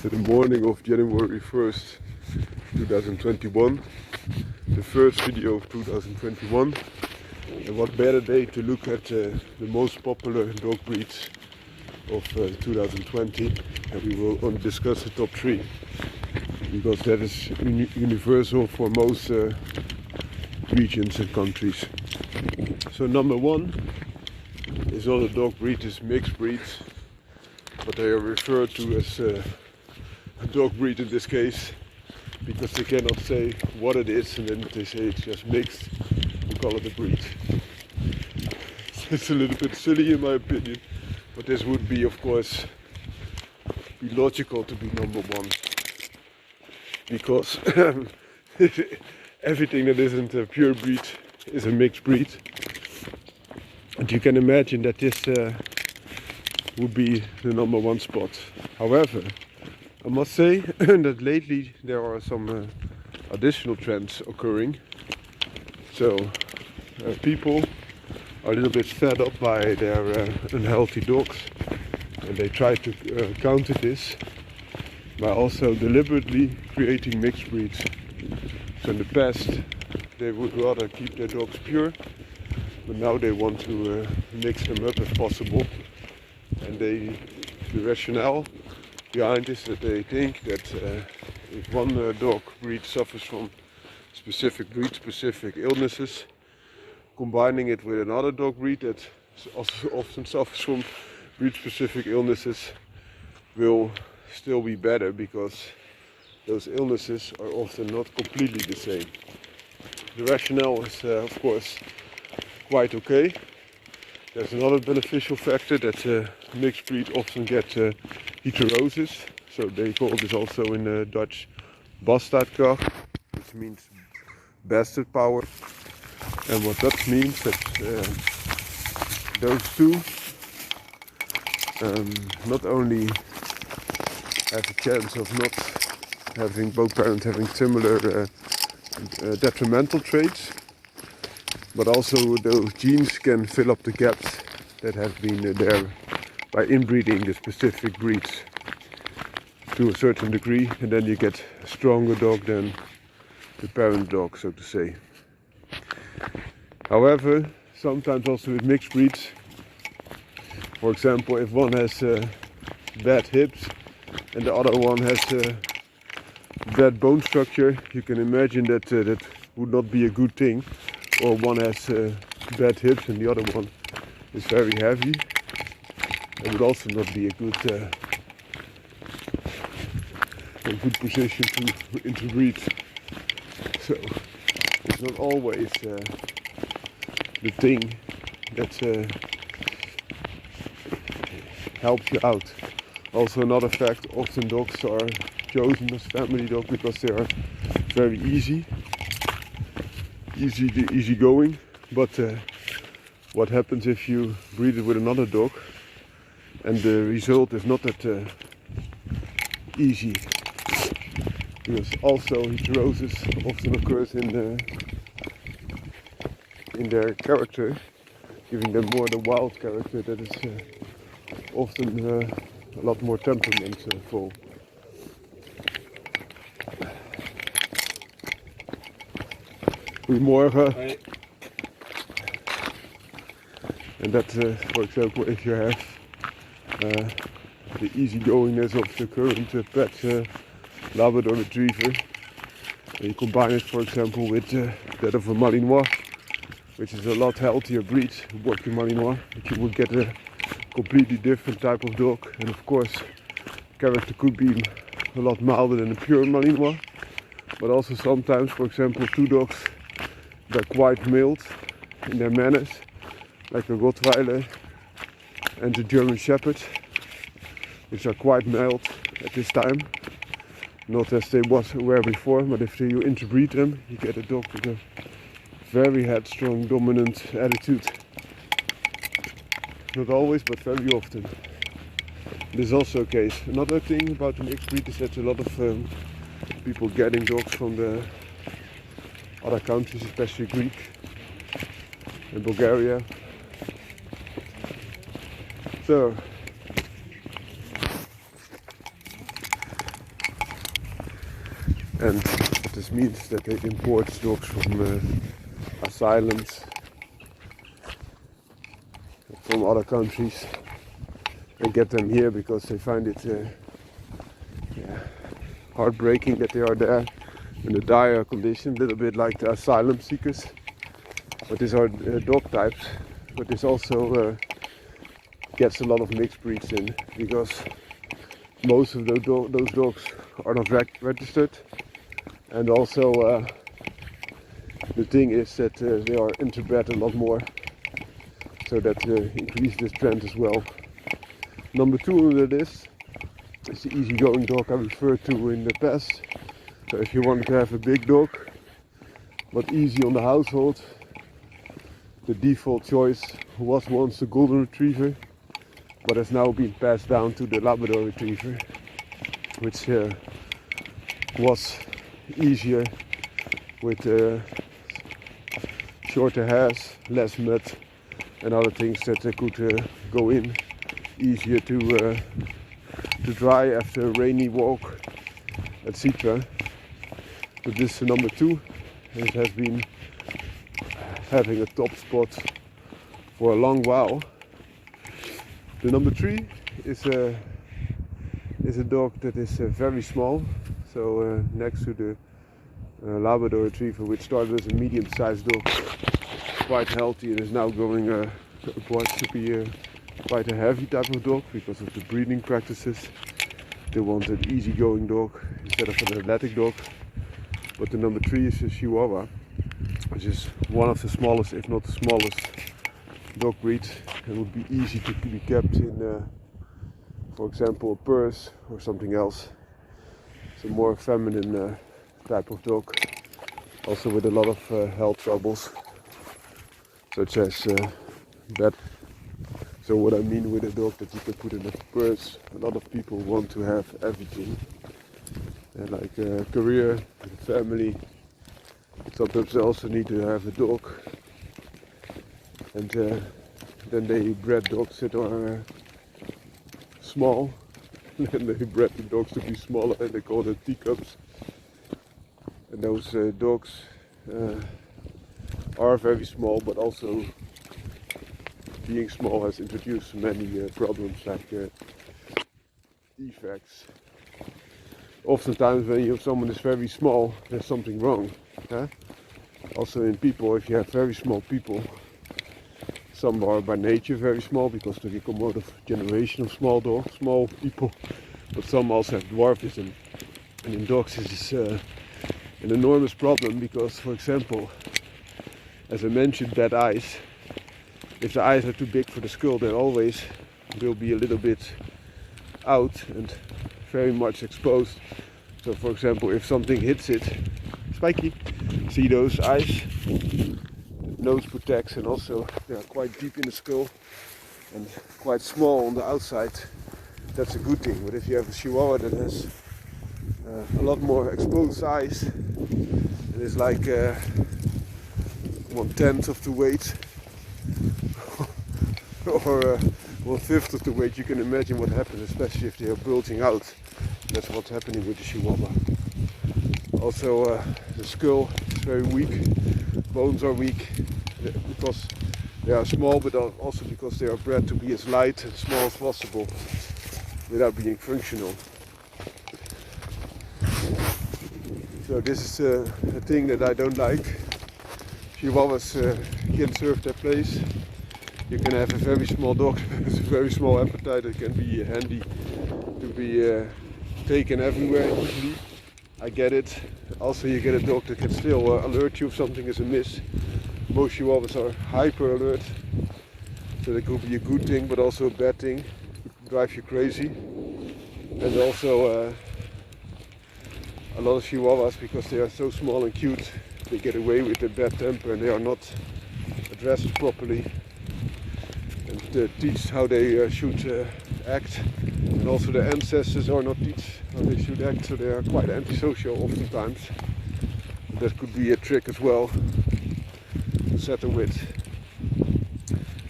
So the morning of January 1st, 2021, the first video of 2021. And what better day to look at the most popular dog breeds of 2020, and we will only discuss the top 3 because that is universal for most regions and countries. So number 1 is not a dog breed, it's mixed breeds, but they are referred to as a dog breed in this case because they cannot say what it is, and then they say it's just mixed, we call it a breed. It's a little bit silly in my opinion, but this would be, of course, be logical to be number 1, because everything that isn't a pure breed is a mixed breed. And you can imagine that this would be the number 1 spot. However, I must say that lately there are some additional trends occurring. So people are a little bit fed up by their unhealthy dogs, and they try to counter this by also deliberately creating mixed breeds. So in the past they would rather keep their dogs pure, but now they want to mix them up if possible. And the rationale behind this is that they think that if one dog breed suffers from specific breed-specific illnesses, combining it with another dog breed that also often suffers from breed-specific illnesses will still be better, because those illnesses are often not completely the same. The rationale is of course quite okay. There's another beneficial factor that mixed breed often get heterosis. So they call this also in Dutch bastardkracht, which means bastard power. And what that means that those two not only have a chance of not having both parents having similar detrimental traits, but also those genes can fill up the gaps that have been there by inbreeding the specific breeds to a certain degree, and then you get a stronger dog than the parent dog, so to say. However, sometimes also with mixed breeds, for example, if one has bad hips and the other one has bad bone structure, you can imagine that that would not be a good thing. Or one has bad hips and the other one is very heavy, it would also not be a good position to interbreed. So it's not always the thing that helps you out. Also another fact, often dogs are chosen as family dog because they are very easy going, but what happens if you breed it with another dog and the result is not that easy? Because also heterosis often occurs in their character, giving them more the wild character that is often a lot more temperamentful. Goedemorgen. Hey. And that, for example, if you have the easygoingness of the current pet Labrador retriever, and you combine it, for example, with that of a Malinois, which is a lot healthier breed, working Malinois, but you would get a completely different type of dog. And of course, character could be a lot milder than a pure Malinois, but also sometimes, for example, 2 dogs, they're quite mild in their manners, like a Rottweiler and the German Shepherd, which are quite mild at this time, not as they were before. But if you interbreed them, you get a dog with a very headstrong, dominant attitude. Not always, but very often. This is also a case. Another thing about the mixed breed is that a lot of people getting dogs from the other countries, especially Greek and Bulgaria. So And this means that they import dogs from asylums, from other countries, and get them here because they find it heartbreaking that they are there in a dire condition, a little bit like the asylum seekers. But these are dog types, but this also gets a lot of mixed breeds in, because most of those dogs are not registered, and also the thing is that they are interbred a lot more, so that increases this trend as well. Number 2 on the list is the easygoing dog I referred to in the past. So if you want to have a big dog but easy on the household, the default choice was once the golden retriever, but has now been passed down to the Labrador retriever, which was easier with shorter hairs, less mud and other things that could go in, easier to dry after a rainy walk, etc. But this number 2, it has been having a top spot for a long while. The number 3 is a dog that is very small. So next to the Labrador retriever, which started as a medium-sized dog, quite healthy, and is now going to be quite a heavy type of dog because of the breeding practices. They want an easygoing dog instead of an athletic dog. But the number 3 is a Chihuahua, which is one of the smallest, if not the smallest, dog breed, and would be easy to be kept in, for example, a purse or something else. It's a more feminine type of dog, also with a lot of health troubles, such as bed. So what I mean with a dog that you can put in a purse, a lot of people want to have everything, like a career, a family. Sometimes they also need to have a dog, and then they bred dogs that are small, and they bred the dogs to be smaller, and they call them teacups. And those dogs are very small, but also being small has introduced many problems like defects. Oftentimes when someone is very small, there's something wrong. Huh? Also in people, if you have very small people, some are by nature very small because they come out of a generation of small dogs, small people, but some also have dwarfism. And in dogs this is an enormous problem because, for example, as I mentioned, bad eyes. If the eyes are too big for the skull, they always will be a little bit out and very much exposed. So for example, if something hits it, spiky, see those eyes? Nose protects, and also they are quite deep in the skull and quite small on the outside. That's a good thing. But if you have a Chihuahua that has a lot more exposed eyes, it is like 1/10 of the weight or 1/5 of the weight. You can imagine what happens, especially if they are bulging out. That's what's happening with the Chihuahua. Also the skull is very weak, bones are weak because they are small, but also because they are bred to be as light and small as possible without being functional. So this is a thing that I don't like. Chihuahuas can serve their place. You can have a very small dog with a very small appetite. It can be handy to be taken everywhere easily. I get it. Also you get a dog that can still alert you if something is amiss. Most Chihuahuas are hyper alert, so that could be a good thing but also a bad thing. It could drive you crazy. And also a lot of Chihuahuas, because they are so small and cute, they get away with a bad temper and they are not addressed properly and teach how they should act. And also the ancestors are not teach how they should act, so they are quite antisocial oftentimes. That could be a trick as well to settle with.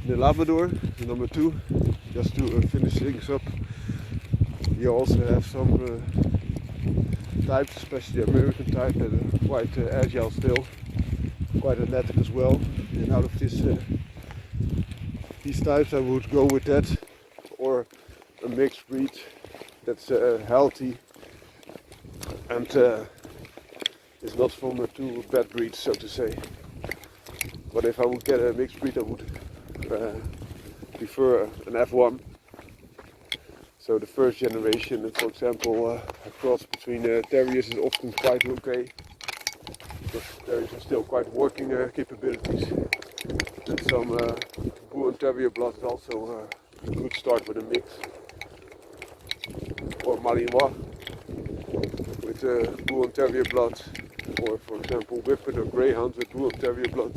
The Labrador, the number 2, just to finish things up, you also have some types, especially the American type, that are quite agile still, quite athletic as well. And out of this, these types, I would go with that, or a mixed breed that's healthy and is not from two bad breeds, so to say. But if I would get a mixed breed, I would prefer an F1. So the first generation, for example, a cross between terriers is often quite okay, because terriers are still quite working capabilities. And some Bull and Terrier blood is also a good start with a mix. Or Malinois with Bull and Terrier blood, or for example Whippet or Greyhound with Bull and Terrier blood.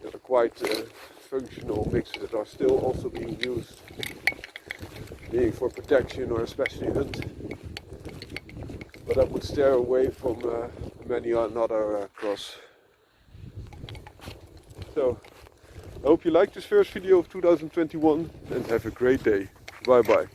They are quite functional mixes that are still also being used, being for protection or especially hunt. But I would steer away from many another cross. So I hope you liked this first video of 2021 and have a great day. Bye bye.